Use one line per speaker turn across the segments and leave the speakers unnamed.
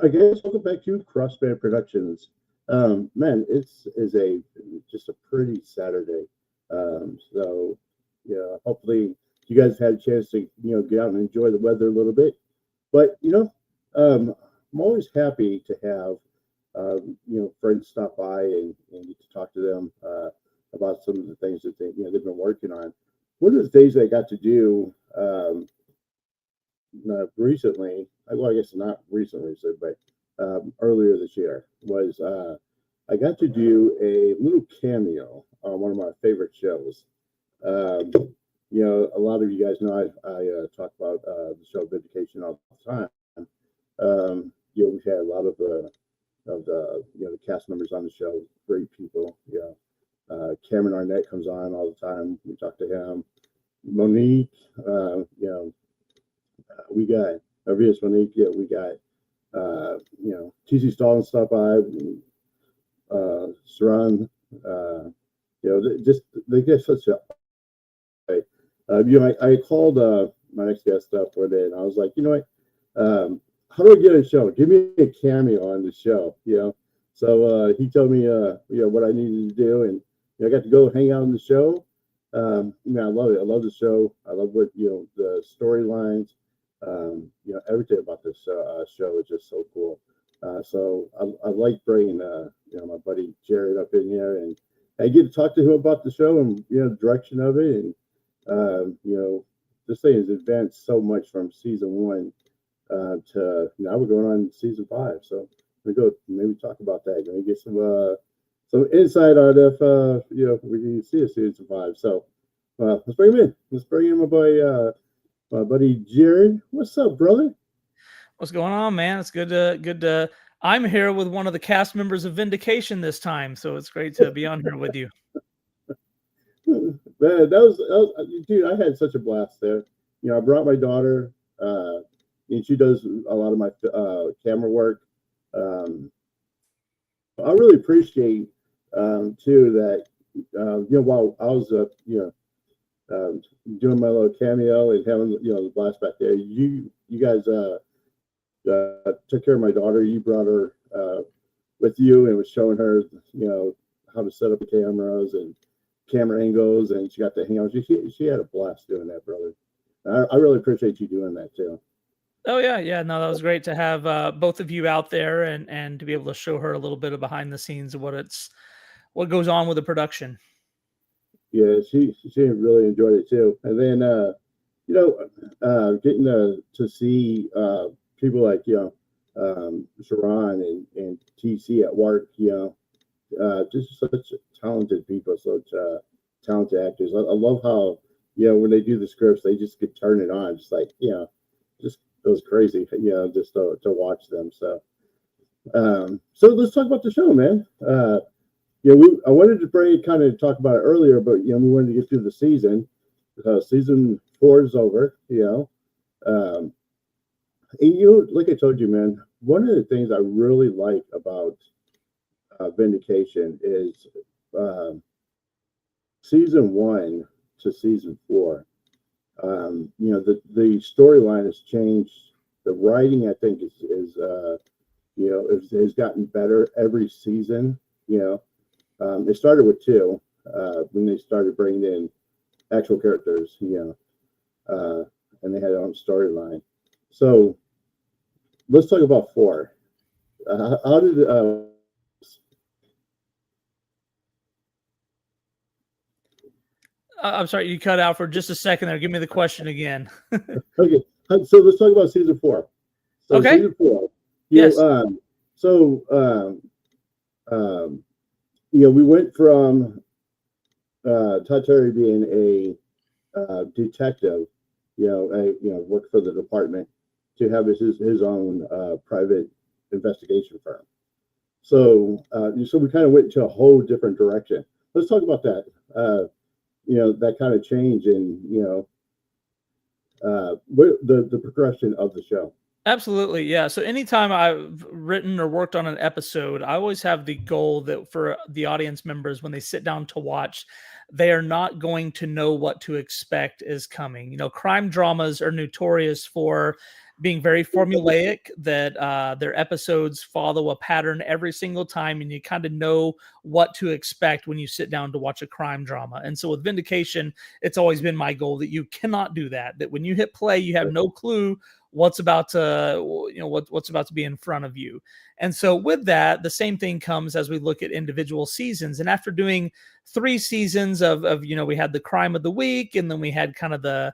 I guess welcome back to Crossman Productions. Man, it's is a just a pretty Saturday. So yeah, hopefully you guys had a chance to get out and enjoy the weather a little bit. But I'm always happy to have friends stop by and get to talk to them about some of the things that they've been working on. One of the things I got to do recently, well, I guess not recently, so, but earlier this year, was I got to do a little cameo on one of my favorite shows. Um, a lot of you guys know I talk about the show Vindication all the time. We've had a lot of the the cast members on the show, great people. Cameron Arnett comes on all the time. We talk to him. Monique, we got Avias Monique. Yeah, we got TC Stallings stop by, Saran. Just they get such a. I called my next guest up one day, and I was like, you know what? How do I get a show? Give me a cameo on the show. He told me what I needed to do, and I got to go hang out on the show. I love it. I love the show. I love what the storylines. Everything about this show is just so cool. I like bringing my buddy Jarod up in here, and I get to talk to him about the show and the direction of it, and this thing has advanced so much from season one to now we're going on season 5. So we go maybe talk about that. Maybe get some insight on if we can see a season 5. So let's bring him in. Let's bring in my buddy Jarod. What's up, brother?
What's going on, man? It's good to I'm here with one of the cast members of Vindication this time, so it's great to be on here with you.
Man, that was dude. I had such a blast there. I brought my daughter, and she does a lot of my camera work. Um, I really appreciate too that while I was doing my little cameo and having the blast back there, you guys took care of my daughter. You brought her with you and was showing her how to set up the cameras and camera angles, and she got to hang out. She had a blast doing that, brother. I really appreciate you doing that too.
Oh yeah. No, that was great to have both of you out there and to be able to show her a little bit of behind the scenes of what goes on with the production.
Yeah, she really enjoyed it too. And then getting to see people like Sharon and TC at work. Just such talented people, such talented actors. I love how when they do the scripts, they just could turn it on, just like just goes crazy. Just to watch them. So let's talk about the show, man. I wanted to kind of talk about it earlier, but we wanted to get through the season. Season 4 is over. Um, and like I told you, man, one of the things I really like about Vindication is season 1 to season 4. The storyline has changed. The writing, I think, has gotten better every season. It started with 2 when they started bringing in actual characters, and they had their own storyline. So let's talk about 4. How did
I'm sorry, you cut out for just a second there. Give me the question again.
okay? So let's talk about season 4. So
Okay.
Season 4.
Yes.
We went from Todd Terry being a detective, worked for the department, to have his own private investigation firm. So we kind of went into a whole different direction. Let's talk about that. That kind of change in the progression of the show.
Absolutely. Yeah. So anytime I've written or worked on an episode, I always have the goal that for the audience members, when they sit down to watch, they are not going to know what to expect is coming. Crime dramas are notorious for being very formulaic, that their episodes follow a pattern every single time, and you kind of know what to expect when you sit down to watch a crime drama. And so with Vindication, it's always been my goal that you cannot do that. That when you hit play, you have no clue what's about to, what's about to be in front of you. And so with that, the same thing comes as we look at individual seasons. And after doing 3 seasons of we had the crime of the week, and then we had kind of the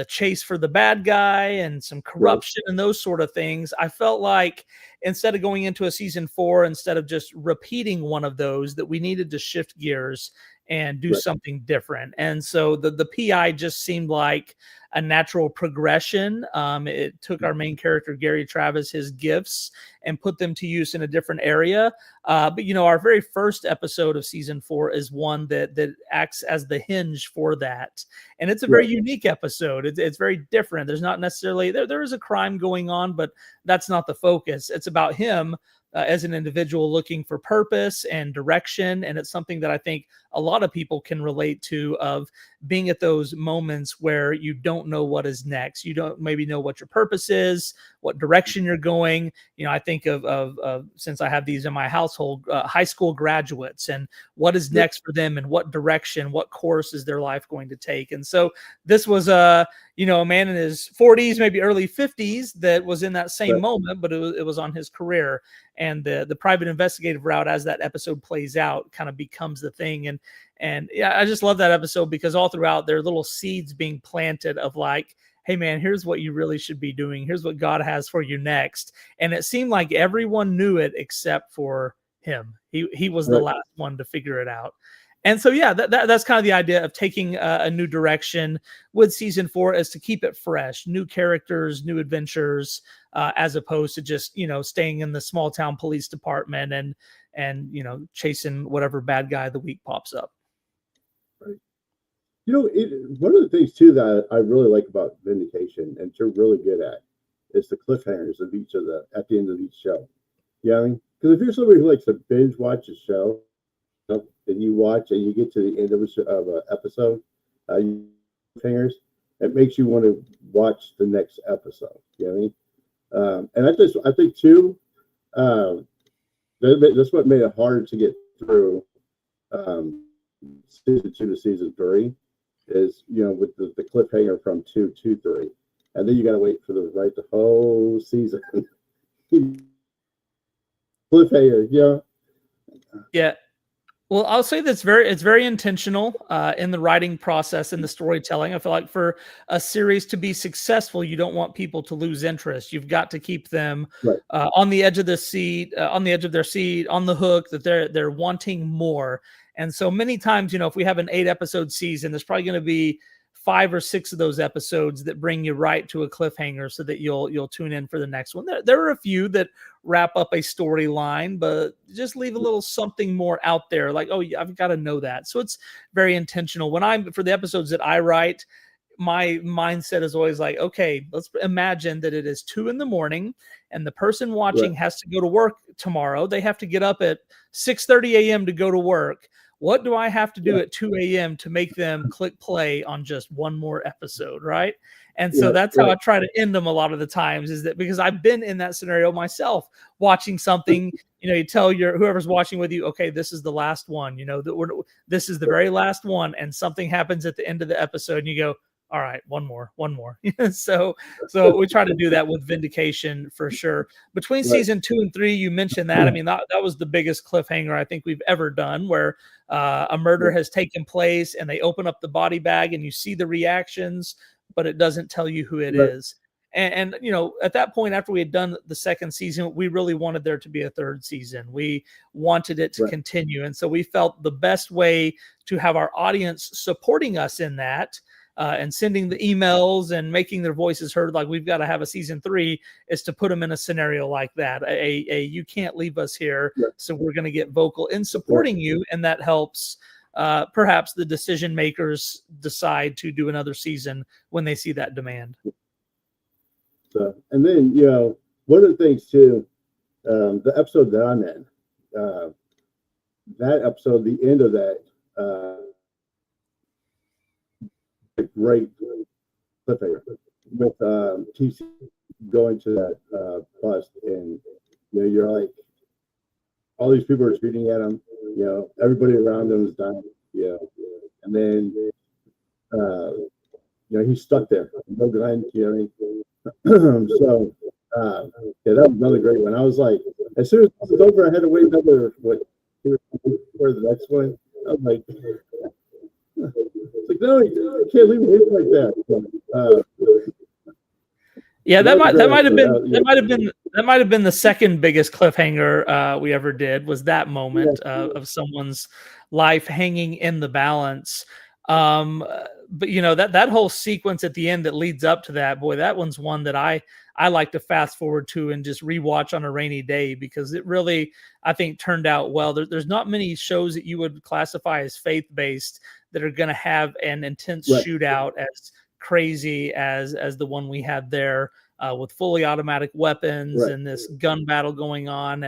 chase for the bad guy and some corruption and those sort of things, I felt like instead of going into a season 4, instead of just repeating one of those, that we needed to shift gears and do something different. And so the PI just seemed like a natural progression. It took our main character, Gary Travis, his gifts, and put them to use in a different area. But our very first episode of season 4 is one that acts as the hinge for that. And it's a very unique episode. It's very different. There's not necessarily, there is a crime going on, but that's not the focus. It's about him as an individual looking for purpose and direction. And it's something that I think a lot of people can relate to, of being at those moments where you don't know what is next. You don't maybe know what your purpose is, what direction you're going. I think of since I have these in my household, high school graduates, and what is next for them, and what direction, what course is their life going to take. And so this was a man in his 40s, maybe early 50s, that was in that same moment, but it was on his career. And the private investigative route, as that episode plays out, kind of becomes the thing. And yeah, I just love that episode, because all throughout there are little seeds being planted of like, hey man, here's what you really should be doing. Here's what God has for you next. And it seemed like everyone knew it except for him. He was the last one to figure it out. And so, yeah, that's kind of the idea of taking a new direction with season 4, is to keep it fresh, new characters, new adventures, as opposed to just, staying in the small town police department and chasing whatever bad guy of the week pops up.
Right. One of the things too that I really like about Vindication, and you're really good at, is the cliffhangers of at the end of each show. Yeah, because if you're somebody who likes to binge watch a show, and you watch and you get to the end of an episode, cliffhangers, it makes you want to watch the next episode. You know what I mean? And I think too, that's what made it hard to get through season 2 to season 3, is with the cliffhanger from 2 to 3, and then you got to wait for the whole season. Cliffhanger,
yeah. Well, I'll say that's it's very intentional in the writing process and the storytelling. I feel like for a series to be successful, you don't want people to lose interest. You've got to keep them on the edge of the seat, on the edge of their seat, on the hook, that they're wanting more. And so many times, if we have an 8-episode season, there's probably going to be 5 or 6 of those episodes that bring you right to a cliffhanger, so that you'll tune in for the next one. There are a few that wrap up a storyline, but just leave a little something more out there, like, oh, I've got to know that. So it's very intentional. For the episodes that I write, my mindset is always like, okay, let's imagine that it is 2 a.m. and the person watching has to go to work tomorrow. They have to get up at 6:30 a.m. to go to work. What do I have to do at 2 a.m. to make them click play on just one more episode, right? And so that's how I try to end them a lot of the times, is that because I've been in that scenario myself, watching something, you tell whoever's watching with you, okay, this is the last one, this is the very last one, and something happens at the end of the episode, and you go, all right, one more. So we try to do that with Vindication for sure. Between season 2 and 3, you mentioned that. I mean, that was the biggest cliffhanger I think we've ever done, where a murder has taken place and they open up the body bag and you see the reactions, but it doesn't tell you who it is. And at that point, after we had done the second season, we really wanted there to be a third season. We wanted it to continue. And so we felt the best way to have our audience supporting us in that, and sending the emails and making their voices heard, like we've got to have a season 3, is to put them in a scenario like that. You can't leave us here. So we're going to get vocal in supporting you. And that helps perhaps the decision makers decide to do another season when they see that demand.
So, and then, one of the things too, the episode that I'm in, that episode, the end of that, a great cliffhanger with TC going to that bus, and you're like, all these people are shooting at him. Everybody around him is dying. And then he's stuck there, no gun. So yeah, that was another great one. I was like, as soon as it was over, I had to wait another for the next one. I was like, it's like, no, you can't leave it like that.
Yeah, that might have been the second biggest cliffhanger we ever did, was that moment of someone's life hanging in the balance. But that whole sequence at the end that leads up to that, boy, that one's one that I like to fast forward to and just rewatch on a rainy day, because it really, I think, turned out well. There's not many shows that you would classify as faith-based that are going to have an intense shootout as crazy as the one we had there, with fully automatic weapons and this gun battle going on.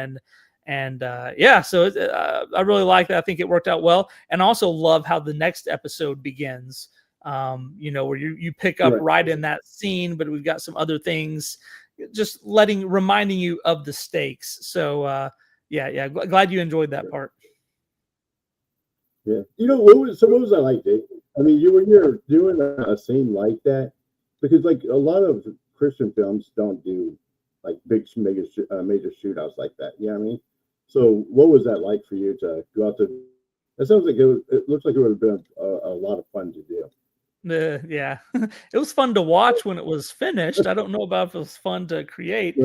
And so I really like that. I think it worked out well, and also love how the next episode begins. Where you pick up right in that scene, but we've got some other things, just reminding you of the stakes. So glad you enjoyed that part.
Yeah, what was I like, Dave? I mean, when you're doing a scene like that, because like a lot of Christian films don't do like big major shootouts like that. You know what I mean? So what was that like for you to go out to? That sounds like it looks like it would have been a lot of fun to do.
Yeah, it was fun to watch when it was finished. I don't know about if it was fun to create.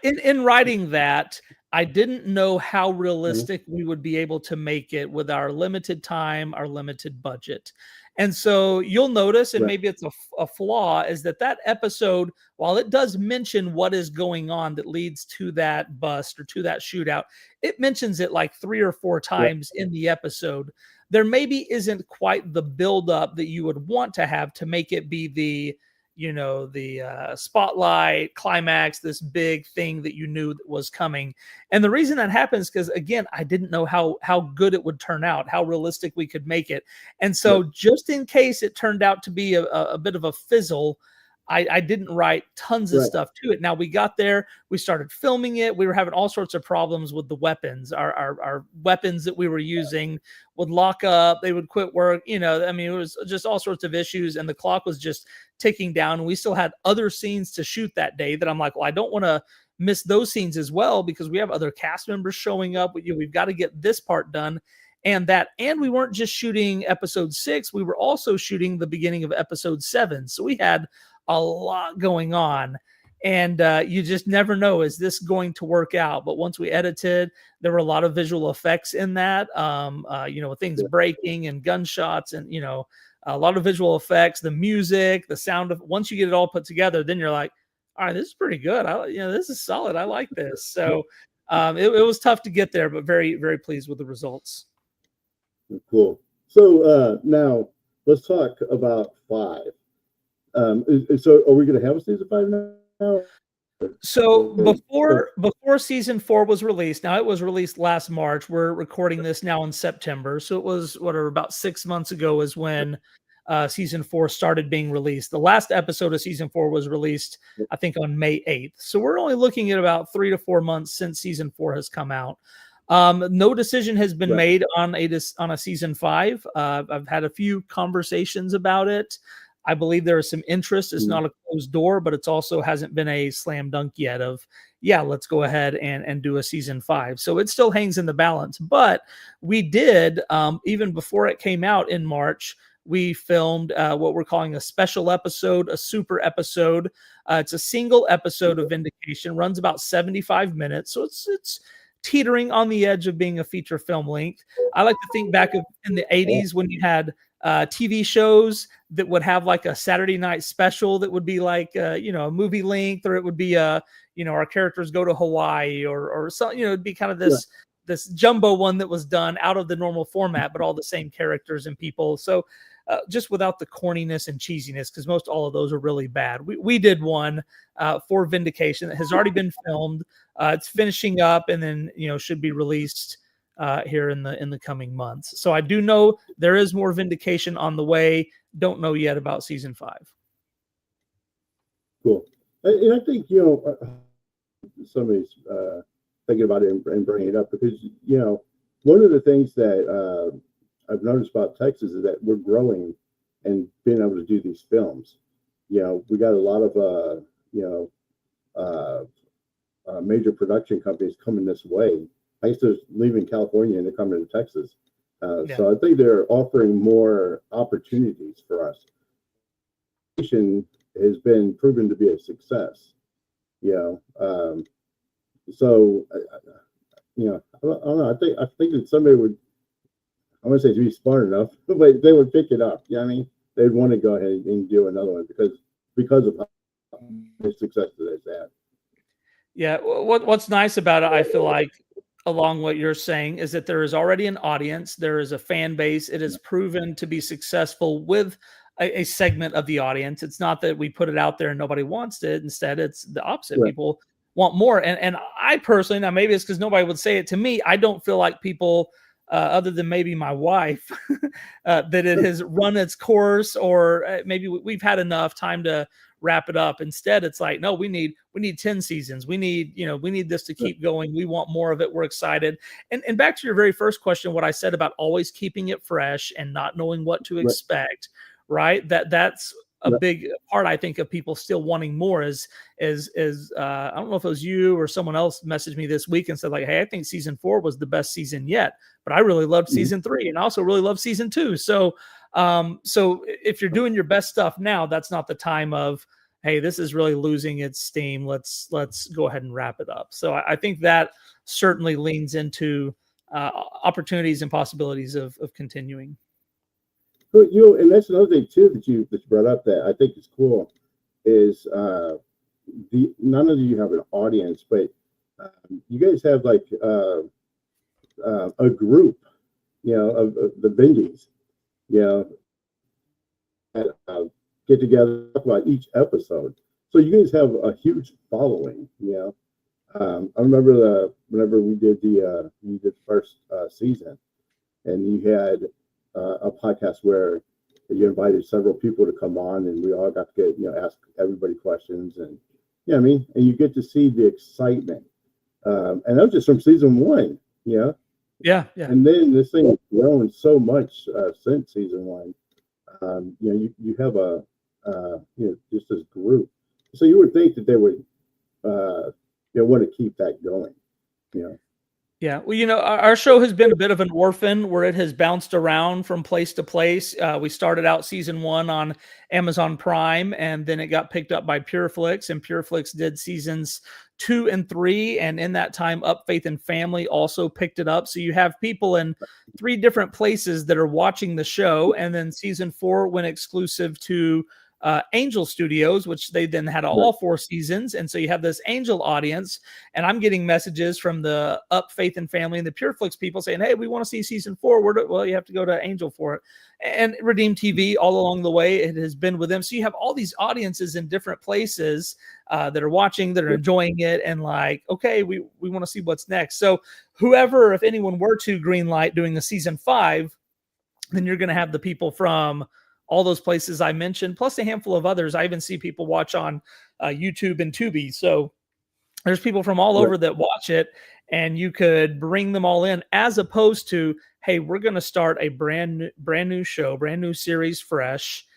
In writing that, I didn't know how realistic we would be able to make it with our limited time, our limited budget. And so you'll notice, and maybe it's a flaw, is that episode, while it does mention what is going on that leads to that bust or to that shootout, it mentions it like 3 or 4 times in the episode. There maybe isn't quite the buildup that you would want to have to make it be the spotlight climax, this big thing that you knew that was coming. And the reason that happens, because again, I didn't know how good it would turn out, how realistic we could make it. And so just in case it turned out to be a bit of a fizzle, I didn't write tons of stuff to it. Now we got there, we started filming it. We were having all sorts of problems with the weapons. Our weapons that we were using would lock up, they would quit work. It was just all sorts of issues, and the clock was just ticking down. And we still had other scenes to shoot that day that I'm like, well, I don't want to miss those scenes as well, because we have other cast members showing up. We've got to get this part done. And we weren't just shooting episode 6, we were also shooting the beginning of episode 7. So we had a lot going on, and you just never know, is this going to work out? But once we edited, there were a lot of visual effects in that, with things breaking and gunshots, and a lot of visual effects, the music, the sound of. Once you get it all put together, then you're like, all right, this is pretty good. This is solid. I like this. So it was tough to get there, but very, very pleased with the results.
Cool. So now let's talk about 5. So are we going to have a season 5 now?
So before season 4 was released, now it was released last March. We're recording this now in September. So it was about 6 months ago is when season 4 started being released. The last episode of season 4 was released, I think, on May 8th. So we're only looking at about 3 to 4 months since season 4 has come out. No decision has been made on a season 5. I've had a few conversations about it. I believe there is some interest. It's not a closed door, but it's also hasn't been a slam dunk yet of, let's go ahead and do a season 5. So it still hangs in the balance. But we did, even before it came out in March, we filmed what we're calling a special episode, a super episode. It's a single episode of Vindication, runs about 75 minutes. So it's teetering on the edge of being a feature film length. I like to think back in the 80s when you had TV shows that would have like a Saturday night special that would be like, a movie length, or it would be our characters go to Hawaii or something, it'd be kind of this jumbo one that was done out of the normal format, but all the same characters and people. So just without the corniness and cheesiness, because most all of those are really bad. We did one for Vindication that has already been filmed. It's finishing up, and then should be released here in the coming months. So I do know there is more Vindication on the way. Don't know yet about season 5.
Cool. And I think, somebody's thinking about it and bringing it up because, one of the things that I've noticed about Texas is that we're growing and being able to do these films. We got a lot of, major production companies coming this way. I used to live in California and they're coming to Texas.
Yeah.
So I think they're offering more opportunities for us. Has been proven to be a success. So I don't know. I think that somebody would, I want to say, to be smart enough, but they would pick it up. I mean, they'd want to go ahead and do another one because of how much success that it's had.
Yeah. What's nice about it, I feel like, along what you're saying, is that there is already an audience, there is a fan base. It is proven to be successful with a segment of the audience. It's not that we put it out there and nobody wants it. Instead, it's the opposite.
Right.
People want more. And I personally, now maybe it's because nobody would say it to me, I don't feel like people, other than maybe my wife, that it has run its course, or maybe we've had enough time to wrap it up. Instead, it's like, no, we need 10 seasons. We need this to keep going. We want more of it. We're excited. And back to your very first question, what I said about always keeping it fresh and not knowing what to expect, right? That's a big part, I think, of people still wanting more is I don't know if it was you or someone else messaged me this week and said, like, hey, I think season 4 was the best season yet, but I really loved season 3 and I also really loved season 2. So if you're doing your best stuff now, that's not the time of, hey, this is really losing its steam. Let's go ahead and wrap it up. So I think that certainly leans into opportunities and possibilities of continuing.
But and that's another thing too that you brought up that I think is cool is not only do you have an audience, but you guys have like a group, of the Bindies, that get together talk about each episode. So you guys have a huge following. I remember whenever we did the first season, and you had a podcast where you invited several people to come on, and we all got to get ask everybody questions, and and you get to see the excitement, and that was just from season 1.
Yeah.
And then this thing has grown so much since season 1. You have a just this group, so you would think that they would want to keep that going.
Yeah. Well, our show has been a bit of an orphan where it has bounced around from place to place. We started out season 1 on Amazon Prime, and then it got picked up by PureFlix, and PureFlix did seasons 2 and 3. And in that time, Up Faith and Family also picked it up. So you have people in 3 different places that are watching the show. And then season 4 went exclusive to Angel Studios, which they then had all 4 seasons. And so you have this Angel audience, and I'm getting messages from the Up Faith and Family and the PureFlix people saying, hey, we want to see season 4. Well, you have to go to Angel for it. And Redeem TV all along the way, it has been with them. So you have all these audiences in different places that are watching, that are enjoying it, and like, okay, we want to see what's next. So whoever, if anyone were to greenlight doing a season 5, then you're going to have the people from all those places I mentioned, plus a handful of others. I even see people watch on YouTube and Tubi. So there's people from all over that watch it, and you could bring them all in, as opposed to, hey, we're going to start a brand new show, brand new series, fresh.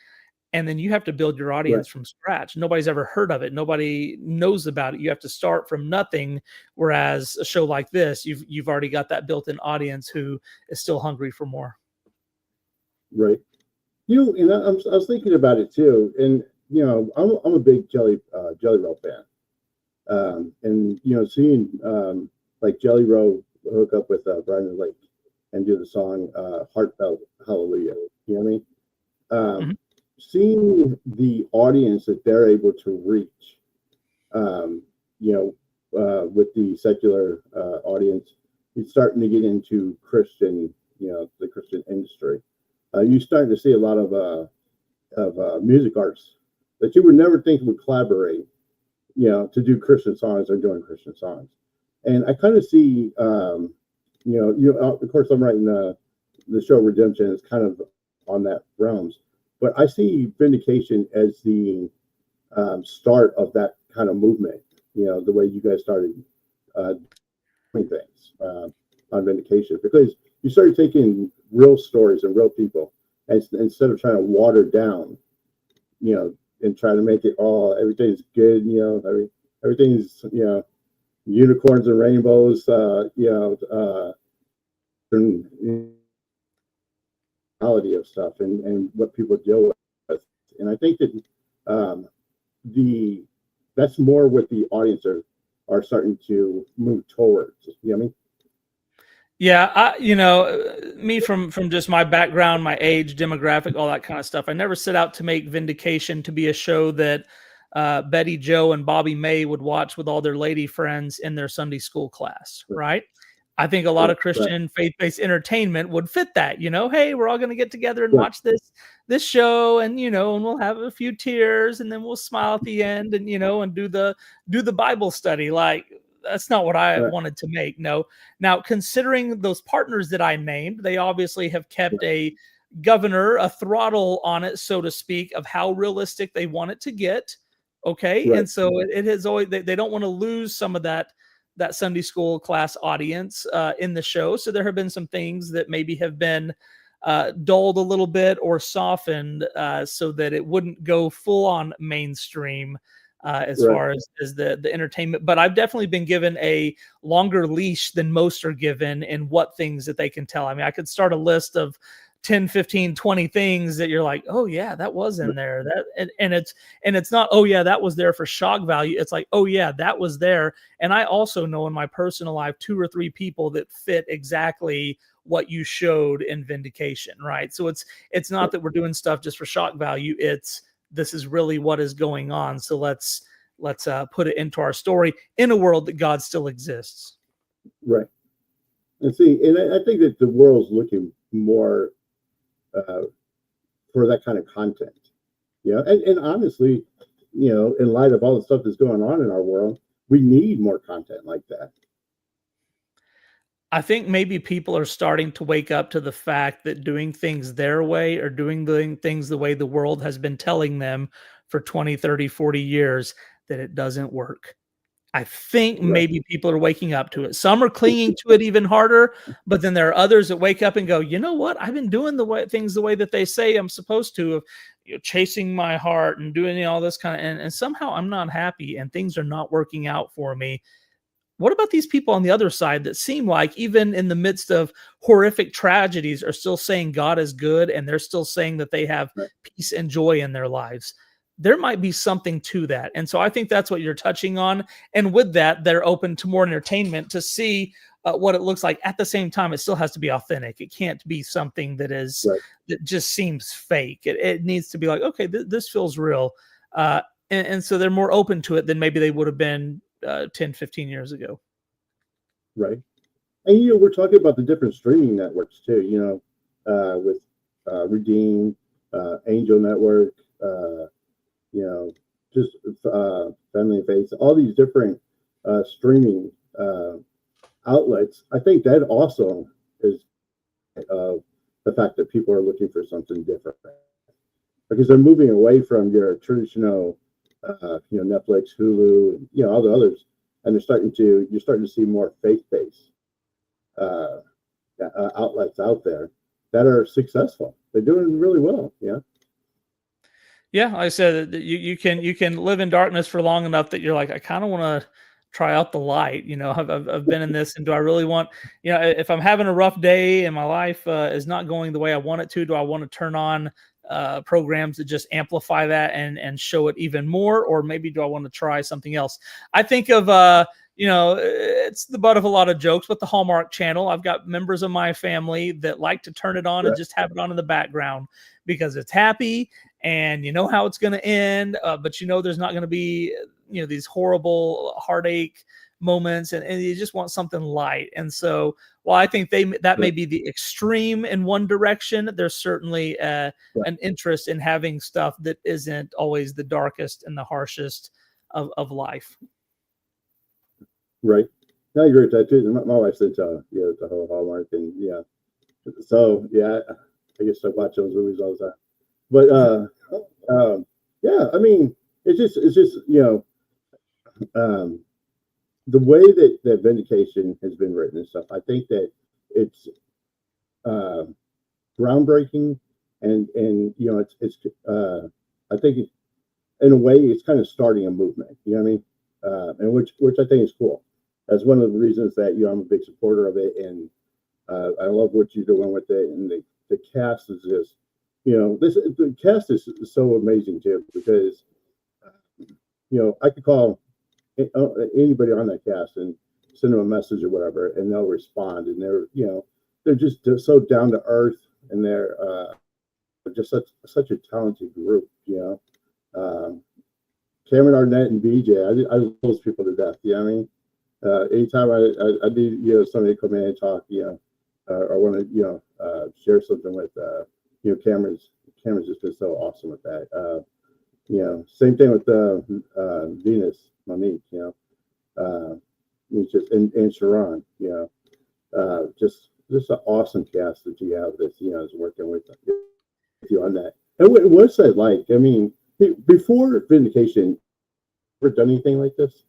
And then you have to build your audience from scratch. Nobody's ever heard of it. Nobody knows about it. You have to start from nothing. Whereas a show like this, you've already got that built-in audience who is still hungry for more.
Right. And I was thinking about it too, and I'm a big Jelly Roll fan, and seeing like Jelly Roll hook up with Brian Lake and do the song "Heartfelt Hallelujah." You know what I mean? Seeing the audience that they're able to reach, with the secular audience, it's starting to get into Christian, the Christian industry. You're starting to see a lot of music artists that you would never think would collaborate, to do Christian songs or doing Christian songs. And I kind of see, of course, I'm writing the show Redemption is kind of on that realms, but I see Vindication as the start of that kind of movement. The way you guys started doing things on Vindication, because you started taking real stories and real people, and instead of trying to water down, and try to make it all everything's good, everything's unicorns and rainbows, and reality of stuff and what people deal with. And I think that that's more what the audience are starting to move towards. You know what I mean?
Yeah, me from just my background, my age, demographic, all that kind of stuff. I never set out to make Vindication to be a show that Betty Joe and Bobby May would watch with all their lady friends in their Sunday school class, right? I think a lot of Christian faith-based entertainment would fit that. Hey, we're all going to get together and watch this show, and and we'll have a few tears, and then we'll smile at the end, and and do the Bible study. Like, that's not what I wanted to make. No. Now, considering those partners that I named, they obviously have kept a governor, a throttle on it, so to speak, of how realistic they want it to get. Okay. And so it has always, they don't want to lose some of that Sunday school class audience in the show. So there have been some things that maybe have been dulled a little bit or softened so that it wouldn't go full on mainstream as far as the entertainment. But I've definitely been given a longer leash than most are given in what things that they can tell. I mean, I could start a list of 10, 15, 20 things that you're like, oh yeah, that was in there. And it's not, oh yeah, that was there for shock value. It's like, oh yeah, that was there. And I also know in my personal life 2 or 3 people that fit exactly what you showed in Vindication, right? So it's not that we're doing stuff just for shock value. This is really what is going on. So let's put it into our story in a world that God still exists.
Right. And see, and I think that the world's looking more for that kind of content. And honestly, in light of all the stuff that's going on in our world, we need more content like that.
I think maybe people are starting to wake up to the fact that doing things their way or doing things the way the world has been telling them for 20, 30, 40 years, that it doesn't work. I think maybe people are waking up to it. Some are clinging to it even harder, but then there are others that wake up and go, you know what? I've been doing things the way that they say I'm supposed to, of chasing my heart and doing all this kind of, and somehow I'm not happy and things are not working out for me. What about these people on the other side that seem like, even in the midst of horrific tragedies, are still saying God is good, and they're still saying that they have peace and joy in their lives? There might be something to that. And so I think that's what you're touching on. And with that, they're open to more entertainment to see what it looks like. At the same time, it still has to be authentic. It can't be something that that just seems fake. It needs to be like, okay, this feels real. And so they're more open to it than maybe they would have been 10, 15 years ago.
Right. And, we're talking about the different streaming networks too, with Redeem, Angel Network, just Family and Faith, all these different streaming outlets. I think that also is the fact that people are looking for something different, because they're moving away from your traditional, Netflix, Hulu, and, all the others, and you're starting to see more faith-based outlets out there that are successful. They're doing really well. Yeah.
Yeah, like I said, you can live in darkness for long enough that you're like, I kind of want to try out the light. I've been in this, and do I really want, if I'm having a rough day and my life is not going the way I want it to, do I want to turn on programs that just amplify that and show it even more, or maybe do I want to try something else? I think of it's the butt of a lot of jokes, but the Hallmark Channel. I've got members of my family that like to turn it on and just have it on in the background because it's happy, and you know how it's going to end, but there's not going to be these horrible heartache moments, and you just want something light. And so while I think that may be the extreme in one direction, there's certainly an interest in having stuff that isn't always the darkest and the harshest of life.
Right. No, I agree with that too. My wife said, the whole Hallmark, and so I guess I watch those movies all the time. But I mean, it's just the way that Vindication has been written and stuff, I think that it's groundbreaking, and it's I think in a way it's kind of starting a movement. You know what I mean? And which I think is cool. That's one of the reasons that I'm a big supporter of it, and I love what you're doing with it. And the cast is just, the cast is so amazing too, because I could call anybody on that cast and send them a message or whatever, and they'll respond, and they're just so down to earth, and they're just such a talented group. Cameron Arnett and BJ, I love those people to death. You know what I mean? Anytime I need somebody to come in and talk, or want to share something with Cameron's just been so awesome with that. Same thing with Venus, Monique. He's just and Sharon. Just an awesome cast that you have that is working with you on that. And what's that like? I mean, before Vindication, ever done anything like this?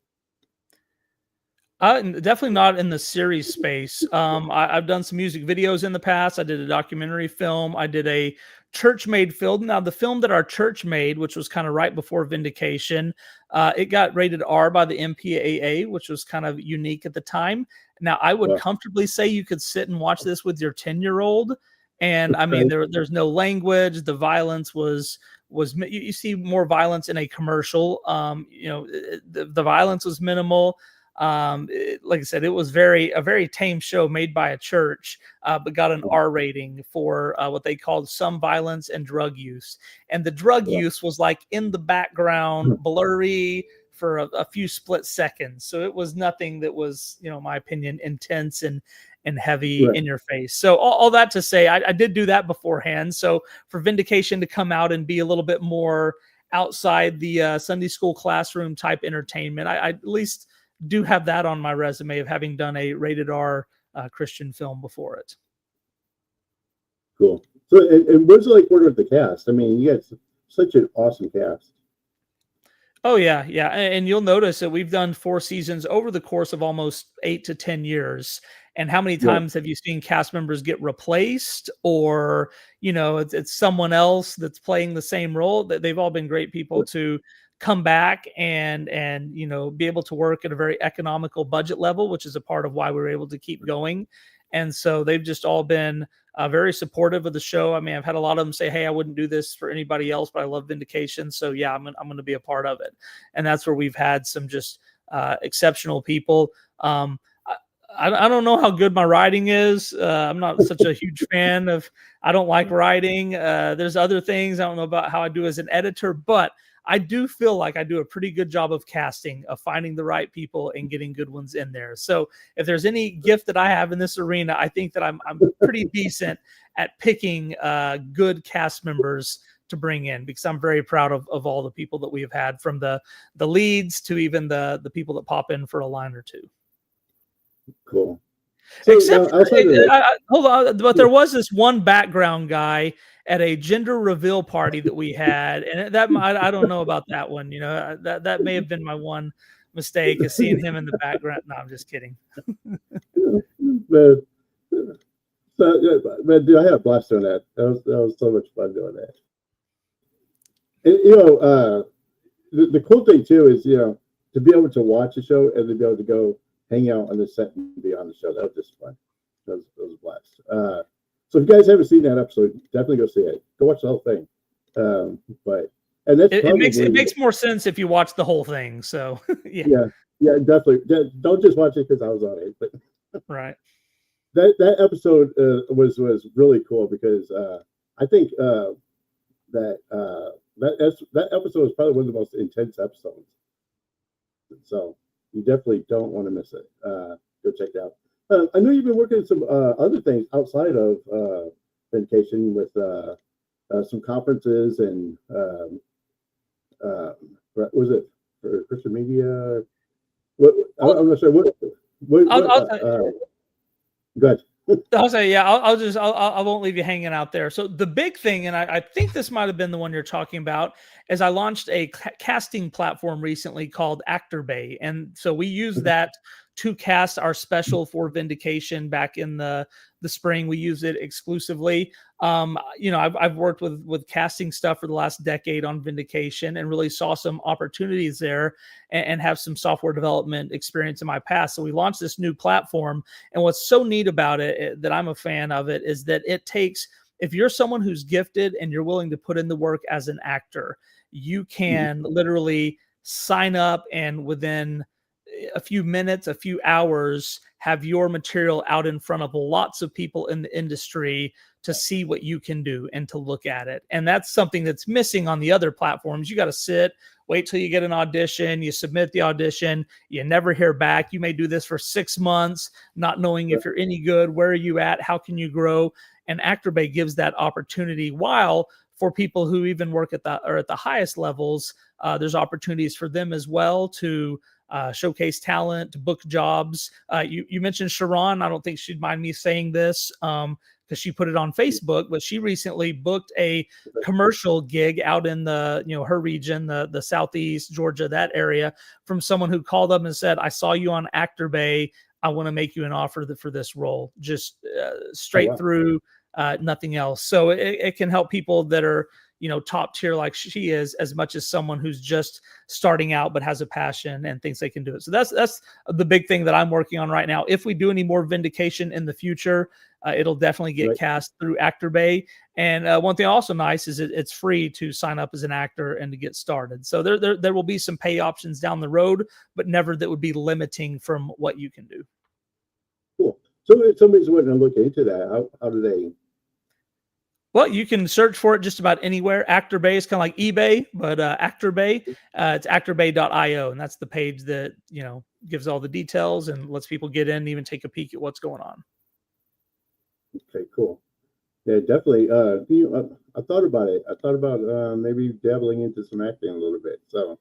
Definitely not in the series space. I've done some music videos in the past. I did a documentary film. I did a church-made film. Now, the film that our church made, which was kind of right before Vindication, it got rated R by the MPAA, which was kind of unique at the time. Now, I would comfortably say you could sit and watch this with your 10-year-old. And I mean, there's no language. The violence was you see more violence in a commercial. The violence was minimal. Like I said, it was a very tame show made by a church, but got an R rating for what they called some violence and drug use. And the drug use was like in the background, blurry for a few split seconds. So it was nothing that was, in my opinion, intense and heavy in your face. So all that to say, I did do that beforehand. So for Vindication to come out and be a little bit more outside the Sunday school classroom type entertainment, I at least do have that on my resume of having done a rated R Christian film before it.
Cool. So, and what's it like working with the cast? I mean, you got such an awesome cast.
Oh yeah. And you'll notice that we've done 4 seasons over the course of almost 8 to 10 years. And how many times have you seen cast members get replaced, or, it's someone else that's playing the same role? That they've all been great people to come back and be able to work at a very economical budget level, which is a part of why we were able to keep going. And so they've just all been very supportive of the show. I mean, I've had a lot of them say, "Hey, I wouldn't do this for anybody else, but I love Vindication, so yeah, I'm going to be a part of it." And that's where we've had some just exceptional people. I don't know how good my writing is. I'm not such a huge fan of. I don't like writing. There's other things I don't know about how I do as an editor, but I do feel like I do a pretty good job of casting, of finding the right people and getting good ones in there. So if there's any gift that I have in this arena, I think that I'm pretty decent at picking good cast members to bring in, because I'm very proud of all the people that we have had, from the leads to even the people that pop in for a line or two.
Cool.
So, except hold on, but there was this one background guy at a gender reveal party that we had, and that I don't know about that one. That may have been my one mistake, is seeing him in the background. No, I'm just kidding.
But dude, I had a blast doing that. That was so much fun doing that. And, the cool thing too is to be able to watch the show and to be able to go hang out on the set and be on the show. That was just fun. That was a blast. So if you guys haven't seen that episode, definitely go see it. Go watch the whole thing. And that's
it makes more sense if you watch the whole thing. So
yeah, definitely. Don't just watch it because I was on it. But
right.
That episode was really cool, because I think that episode was probably one of the most intense episodes. So you definitely don't want to miss it. Go check it out. I know you've been working on some other things outside of Vindication, with some conferences and was it for Christian media? I'm not sure. What go ahead.
I'll say, yeah, I won't leave you hanging out there. So the big thing, and I think this might have been the one you're talking about, is I launched a casting platform recently called Actor Bay. And so we use that to cast our special for Vindication back in the spring. We use it exclusively. I've worked with casting stuff for the last decade on Vindication and really saw some opportunities there and have some software development experience in my past. So we launched this new platform. And what's so neat about it that I'm a fan of it is that it takes, if you're someone who's gifted and you're willing to put in the work as an actor, you can literally sign up and within a few minutes, a few hours, have your material out in front of lots of people in the industry to see what you can do and to look at it. And that's something that's missing on the other platforms. You got to sit, wait till you get an audition, you submit the audition, you never hear back. You may do this for 6 months, not knowing if you're any good, where are you at, how can you grow? And Actor Bay gives that opportunity, while for people who even work at the highest levels, there's opportunities for them as well to showcase talent, to book jobs. You mentioned Sharon. I don't think she'd mind me saying this because she put it on Facebook, but she recently booked a commercial gig out in her region, the Southeast Georgia, that area, from someone who called up and said, I saw you on Actor Bay. I want to make you an offer for this role, just straight through, nothing else. So it can help people that are, top tier like she is, as much as someone who's just starting out but has a passion and thinks they can do it. So that's the big thing that I'm working on right now. If we do any more Vindication in the future, it'll definitely get cast through Actor Bay. And one thing also nice is it's free to sign up as an actor and to get started. So there will be some pay options down the road, but never that would be limiting from what you can do.
Cool. So if somebody's wanting to look into that, how do they?
Well, you can search for it just about anywhere. Actor Bay is kind of like eBay, but Actor Bay, it's actorbay.io, and that's the page that gives all the details and lets people get in and even take a peek at what's going on.
Okay, cool. Yeah, definitely. I thought about it. I thought about maybe dabbling into some acting a little bit. So.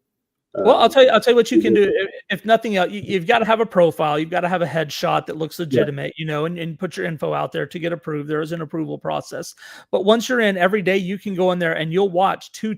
Well, I'll tell you what you can do. If nothing else, you've got to have a profile. You've got to have a headshot that looks legitimate, and put your info out there to get approved. There is an approval process. But once you're in, every day you can go in there and you'll watch 2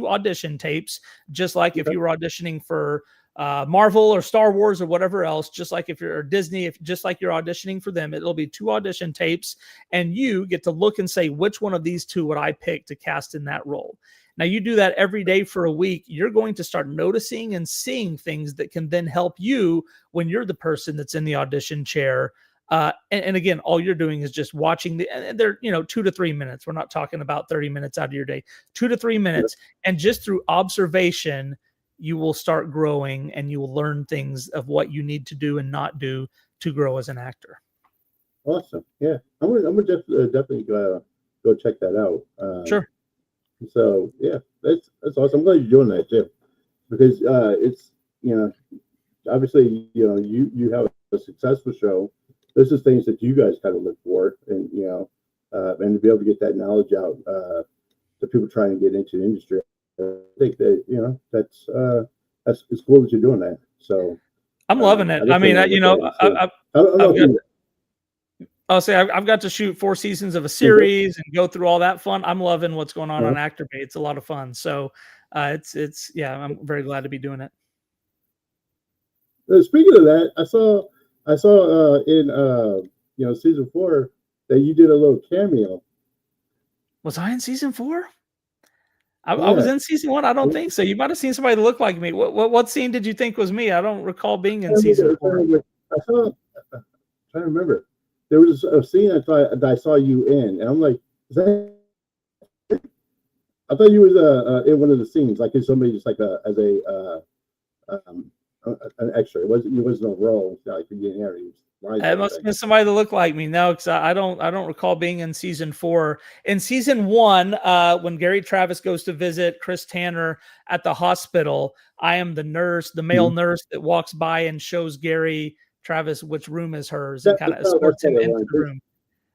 audition tapes, just like if you were auditioning for Marvel or Star Wars or whatever else, just like if you're Disney, just like you're auditioning for them, it'll be 2 audition tapes, and you get to look and say, which one of these 2 would I pick to cast in that role? Now, you do that every day for a week, you're going to start noticing and seeing things that can then help you when you're the person that's in the audition chair. And again, all you're doing is just watching and they're, 2 to 3 minutes. We're not talking about 30 minutes out of your day, 2 to 3 minutes. And just through observation, you will start growing and you will learn things of what you need to do and not do to grow as an actor.
Awesome. Yeah. I'm gonna definitely go check that out.
Sure.
So yeah, that's awesome. I'm glad you're doing that too, because it's obviously you have a successful show. This is things that you guys kind of look for, and and to be able to get that knowledge out to people trying to get into the industry. I think that that's it's cool that you're doing that. So
I'm loving it. I mean, I'll say I've got to shoot 4 seasons of a series and go through all that fun. I'm loving what's going on Actor Bay. It's a lot of fun. So it's I'm very glad to be doing it.
Speaking of that, I saw in season 4 that you did a little cameo.
Was I in season 4? I was in season 1. I don't think so. You might have seen somebody that looked like me. What scene did you think was me? I don't recall being in season 4.
I'm trying to remember. There was a scene that I saw you in, and I'm like, is that? I thought you was in one of the scenes, like as somebody just like as an extra. It wasn't a role, like you getting there.
It must have been somebody that looked like me. No, because I don't recall being in season 4. In season 1, when Gary Travis goes to visit Chris Tanner at the hospital, I am the nurse, the male nurse that walks by and shows Gary Travis which room is hers and kind of escorts him into the room.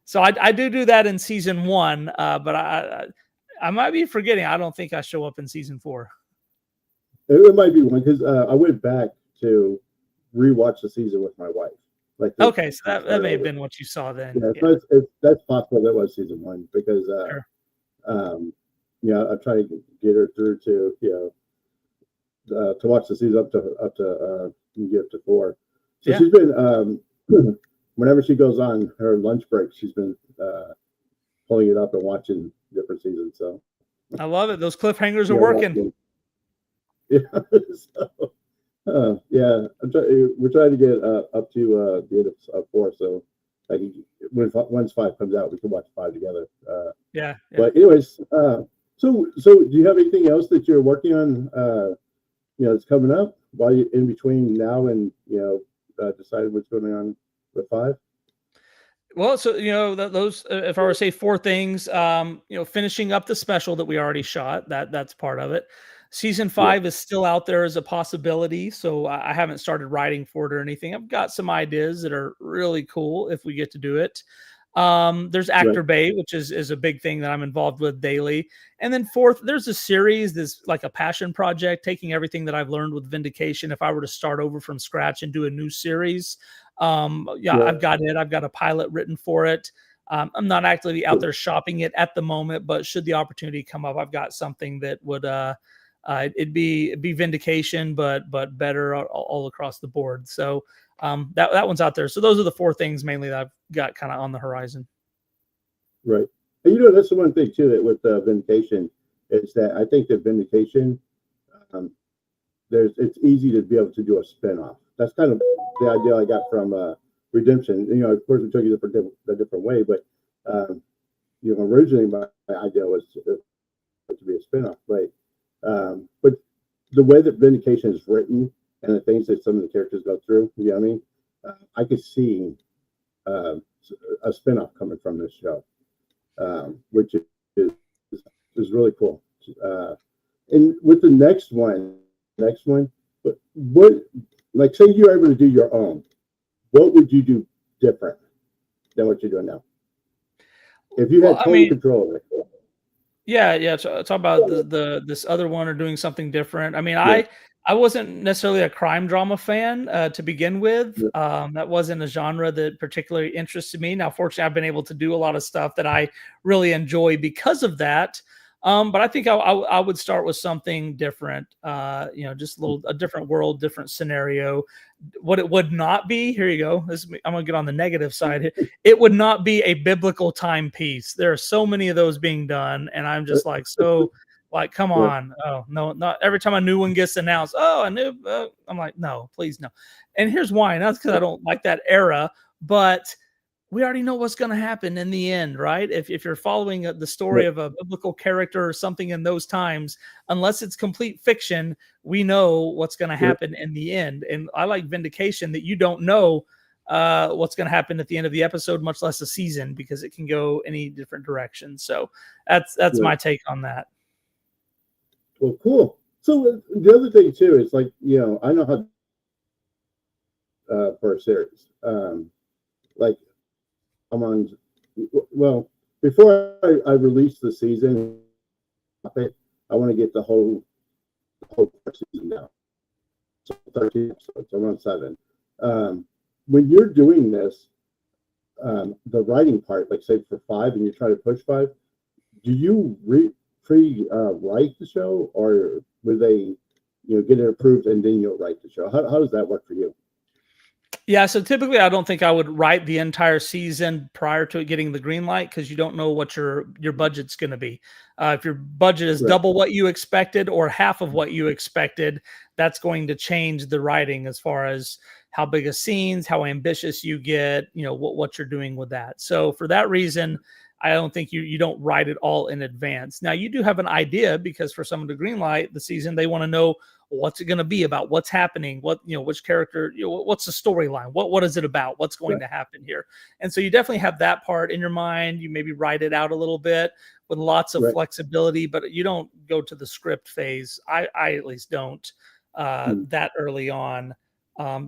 So I do that in season 1, but I might be forgetting. I don't think I show up in season 4.
It might be one because I went back to rewatch the season with my wife, Like
Okay, so that may have been what you saw then.
yeah,
Yeah,
so that's possible that was season one because
sure.
yeah, I try to get her through to to watch the season you get up to four. So
Yeah.
she's been whenever she goes on her lunch break, she's been pulling it up and watching different seasons. So
I love it. Those cliffhangers are
yeah,
working.
yeah. So, yeah, we're trying to get up to the end of four, so I can, once five comes out, we can watch five together.
Yeah, yeah.
But anyways, so do you have anything else that you're working on? It's coming up while you in between now and deciding what's going on with five.
Well, so those if I were to say four things, finishing up the special that we already shot, that's part of it. Season
Yeah,
5 is still out there as a possibility, so I haven't started writing for it or anything. I've got some ideas that are really cool if we get to do it. There's
right.
Actor Bay, which is a big thing that I'm involved with daily. And then fourth, there's a series that's like a passion project, taking everything that I've learned with Vindication. If I were to start over from scratch and do a new series, yeah,
Yeah,
I've got it. I've got a pilot written for it. I'm not actively out there shopping it at the moment, but should the opportunity come up, I've got something that would it'd be Vindication, but better all across the board. So that one's out there. So those are the four things mainly that I've got kind of on the horizon.
right. And that's the one thing too that with Vindication is that I think that Vindication, um, it's easy to be able to do a spinoff. That's kind of the idea I got from Redemption. Of course, we took it a different way, but originally my idea was to be a spinoff, but the way that Vindication is written and the things that some of the characters go through, you know what I mean? I could see uh, a spinoff coming from this show, which is really cool. And with the next one, what like say you're able to do your own, what would you do different than what you're doing now? If you
Well,
had
I
total
mean,
control of it.
yeah. Talk about this other one or doing something different. I mean,
Yeah,
I wasn't necessarily a crime drama fan to begin with.
yeah,
That wasn't a genre that particularly interested me. Now, fortunately, I've been able to do a lot of stuff that I really enjoy because of that. But I think I would start with something different. Just a different world, different scenario. What it would not be, here you go. I'm gonna get on the negative side. It would not be a biblical timepiece. There are so many of those being done, and I'm just like, come
yeah,
on. Oh no, not every time a new one gets announced. Oh, a new. I'm like, no, please no. And here's why. Not because I don't like that era, but we already know what's going to happen in the end, right? If you're following the
yeah,
story of a biblical character or something in those times, unless it's complete fiction, we know what's going to
yeah,
happen in the end. And I like Vindication that you don't know what's going to happen at the end of the episode, much less a season, because it can go any different direction. So that's
yeah.
my take on that.
Well, cool. So the other thing too is like I know how for a series, like I'm on. Well, before I release the season, I want to get the whole season down. So 13 episodes. I'm on 7. When you're doing this, the writing part, like say for 5, and you try to push 5, do you write the show, or will they, get it approved and then you'll write the show? How does that work for you?
Yeah, so typically I don't think I would write the entire season prior to it getting the green light because you don't know what your budget's going to be. If your budget is
Right.
double what you expected or half of what you expected, that's going to change the writing as far as how big a scenes, how ambitious you get, what you're doing with that. So for that reason, I don't think you don't write it all in advance. Now you do have an idea because for someone to green light the season, they want to know what's it going to be about, what's happening, which character, what's the storyline, what is it about, what's going
Right.
to happen here. And so you definitely have that part in your mind. You maybe write it out a little bit with lots of
Right.
flexibility, but you don't go to the script phase. I at least don't
Mm.
that early on,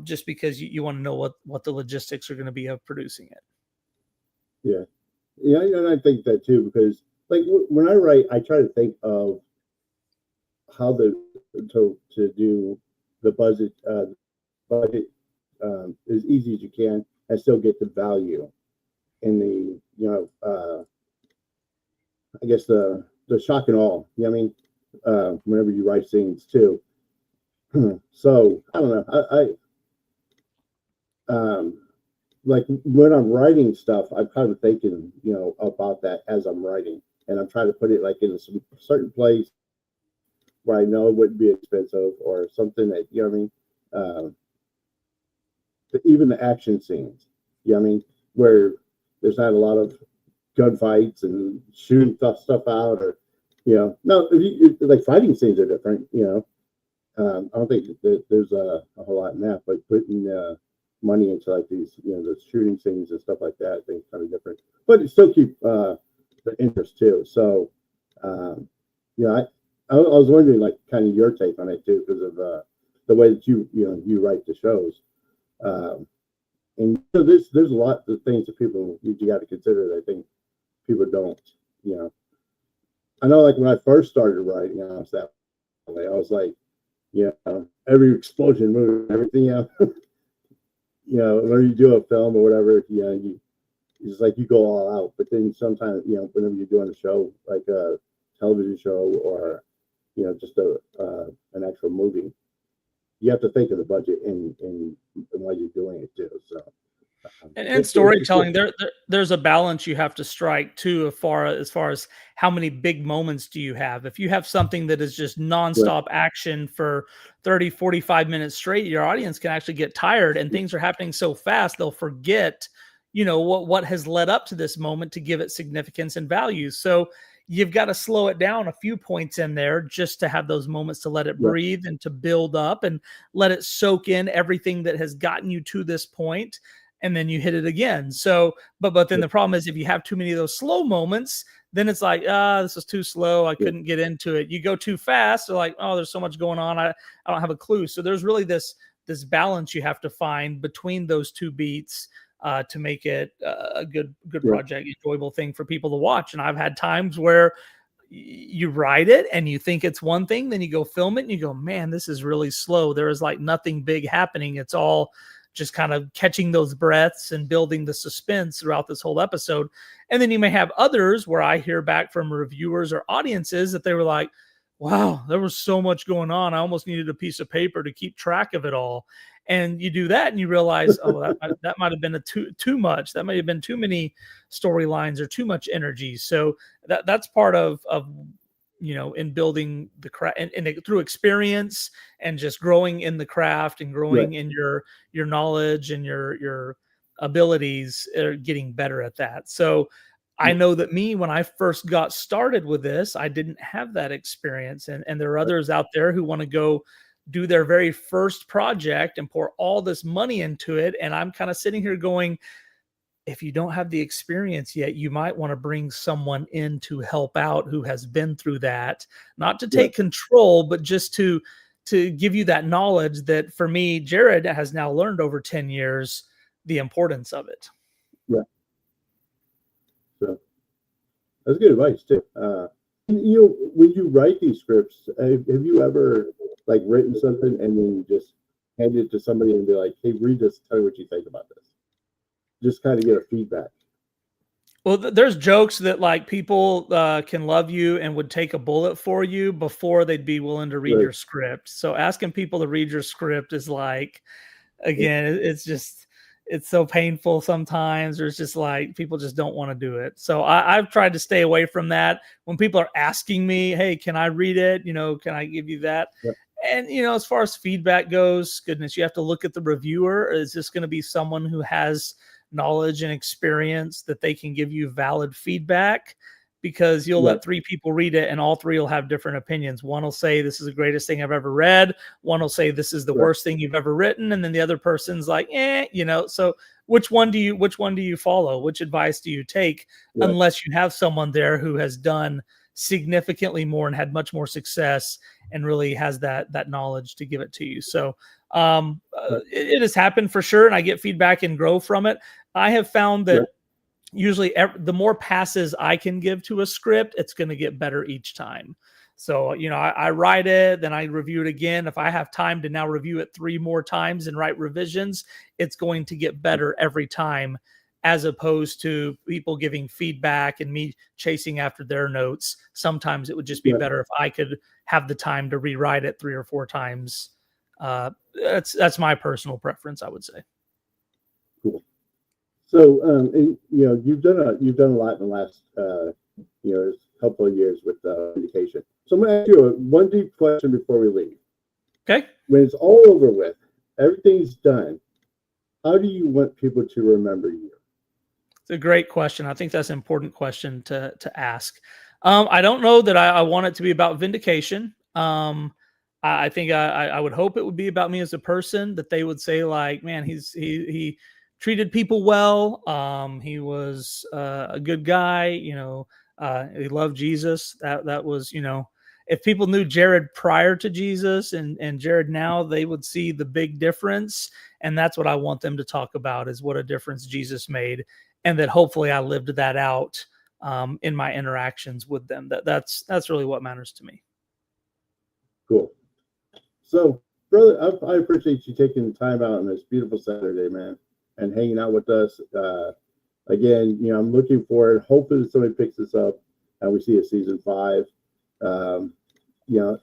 just because you want to know what the logistics are going to be of producing it.
Yeah. Yeah, and I think that too because like when I write, I try to think of how to do the budget as easy as you can, I still get the value in the, I guess the shock and awe. You know what I mean? Whenever you write scenes too. So I don't know. Like when I'm writing stuff, I'm kind of thinking, about that as I'm writing, and I'm trying to put it like in a certain place where I know it wouldn't be expensive or something that, you know what I mean? Even the action scenes, you know what I mean? Where there's not a lot of gunfights and shooting stuff out, or, no, like fighting scenes are different, I don't think that there's a whole lot in that, but putting money into like these, the shooting scenes and stuff like that, I think kind of different, but it still keep the interest too. So, I was wondering like kind of your take on it too, because of the way that you write the shows. And there's a lot of things that you got to consider that I think people don't, I know like when I first started writing, I was that way. I was like, every explosion movie, everything, when you do a film or whatever, it's like you go all out. But then sometimes, whenever you're doing a show, like a television show or, just an actual movie, you have to think of the budget and why you're doing it too. So,
and storytelling, there's a balance you have to strike too, as far as how many big moments do you have. If you have something that is just nonstop action for 30, 45 minutes straight, your audience can actually get tired, and things are happening so fast they'll forget, what has led up to this moment to give it significance and value. So you've got to slow it down a few points in there just to have those moments to let it breathe and to build up and let it soak in everything that has gotten you to this point. And then you hit it again. So, but then the problem is if you have too many of those slow moments, then it's like, this is too slow. I couldn't get into it. You go too fast. They're like, oh, there's so much going on. I don't have a clue. So there's really this balance you have to find between those two beats to make it a good project, enjoyable thing for people to watch. And I've had times where you write it and you think it's one thing, then you go film it and you go, man, this is really slow. There is like nothing big happening. It's all just kind of catching those breaths and building the suspense throughout this whole episode. And then you may have others where I hear back from reviewers or audiences that they were like, wow, there was so much going on. I almost needed a piece of paper to keep track of it all. And you do that and you realize, oh, that might have been too much. That might have been too many storylines or too much energy. So that's part of in building the craft and through experience and just growing in the craft and growing in your knowledge and your abilities are getting better at that. So I know that when I first got started with this, I didn't have that experience. And there are others out there who want to go do their very first project and pour all this money into it. And I'm kind of sitting here going, if you don't have the experience yet, you might want to bring someone in to help out who has been through that, not to take control, but just to give you that knowledge that for me, Jarod has now learned over 10 years, the importance of it.
Yeah. So that's good advice too. When you write these scripts, have you ever like written something and then you just hand it to somebody and be like, hey, read this, tell me what you think about this? Just kind of get a feedback.
Well, there's jokes that like people can love you and would take a bullet for you before they'd be willing to read your script. So asking people to read your script is like, again, it's so painful sometimes. Or it's just like people just don't want to do it. So I've tried to stay away from that. When people are asking me, hey, can I read it? Can I give you that? Yep. And, as far as feedback goes, goodness, you have to look at the reviewer. Is this going to be someone who has knowledge and experience that they can give you valid feedback? Because you'll let 3 people read it and all 3 will have different opinions. One will say, this is the greatest thing I've ever read. One will say, this is the worst thing you've ever written. And then the other person's like, so which one do you follow? Which advice do you take? Unless you have someone there who has done significantly more and had much more success and really has that knowledge to give it to you. So it has happened for sure. And I get feedback and grow from it. I have found that usually the more passes I can give to a script, it's going to get better each time. So, I write it, then I review it again. If I have time to now review it 3 more times and write revisions, it's going to get better every time, as opposed to people giving feedback and me chasing after their notes. Sometimes it would just be better if I could have the time to rewrite it 3 or 4 times. That's my personal preference, I would say.
Cool. So, and, you've done a lot in the last, couple of years with education. So I'm going to ask you one deep question before we leave.
Okay.
When it's all over with, everything's done, how do you want people to remember you?
It's a great question. I think that's an important question to ask. I don't know that I want it to be about vindication. I think I would hope it would be about me as a person, that they would say, like, man, he treated people well. He was a good guy. He loved Jesus. That was, if people knew Jarod prior to Jesus and Jarod now, they would see the big difference. And that's what I want them to talk about, is what a difference Jesus made. And that hopefully I lived that out in my interactions with them. That's really what matters to me. Cool.
So, brother, I appreciate you taking the time out on this beautiful Saturday, man, and hanging out with us. Again, I'm looking forward. Hopefully somebody picks this up and we see a season 5.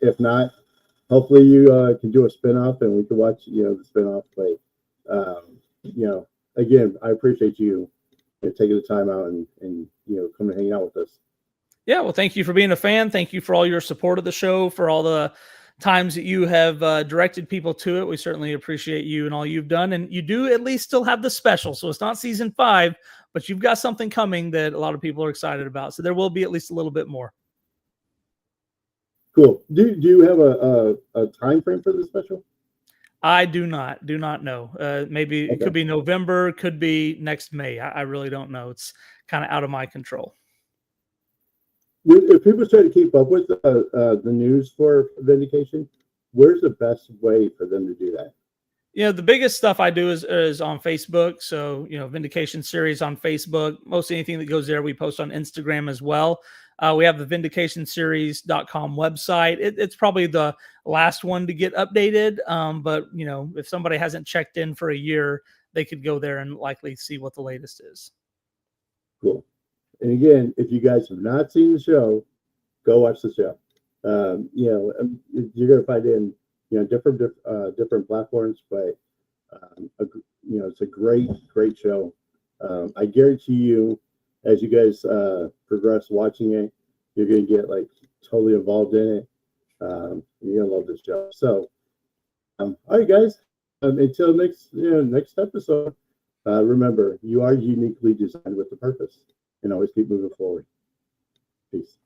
If not, hopefully you can do a spinoff and we can watch, the spinoff. But, again, I appreciate you taking the time out and coming and hanging out with us.
Yeah, well, thank you for being a fan. Thank you for all your support of the show, for all the times that you have directed people to it. We certainly appreciate you and all you've done. And you do at least still have the special. So it's not season 5, but you've got something coming that a lot of people are excited about. So there will be at least a little bit more.
Cool. Do you have a time frame for the special?
I do not know. Maybe It could be November, could be next May. I really don't know. It's kind of out of my control.
If people try to keep up with the news for Vindication, where's the best way for them to do that?
The biggest stuff I do is on Facebook. So, Vindication series on Facebook. Most anything that goes there, we post on Instagram as well. We have the vindicationseries.com website. It's probably the last one to get updated. But, if somebody hasn't checked in for a year, they could go there and likely see what the latest is.
Cool. And again, if you guys have not seen the show, go watch the show. You're going to find it in different platforms, but it's a great show. I guarantee you, as you guys progress watching it, you're going to get totally involved in it. You're going to love this show. So, all right, guys. Until next episode, remember, you are uniquely designed with a purpose, and always keep moving forward. Peace.